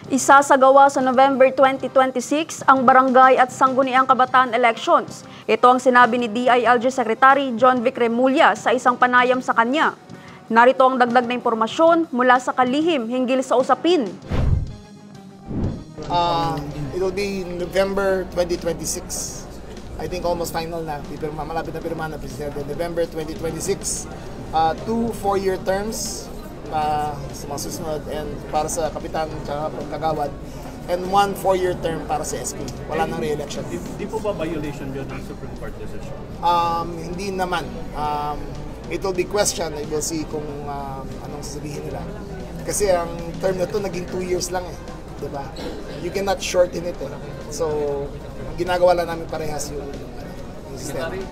Isasagawa sa November 2026 ang barangay at sangguniang kabataan elections. Ito ang sinabi ni DILG Secretary John Vic Remulla sa isang panayam sa kanya. Narito ang dagdag na impormasyon mula sa kalihim hinggil sa usapin. It will be November 2026. I think almost final na. Malapit na pirma na Presidente. November 2026. 2 4-year terms sa mga susunod and para sa kapitan at kagawad, and 1 4-year term para sa SP. Wala nang re-election. Di po ba violation yun ng Supreme Court decision? Hindi naman. It will be questioned. I will see kung anong sasabihin nila. Kasi ang term na to naging 2 years lang eh. Diba? You cannot shorten it eh. So, ginagawa lang namin parehas yung system.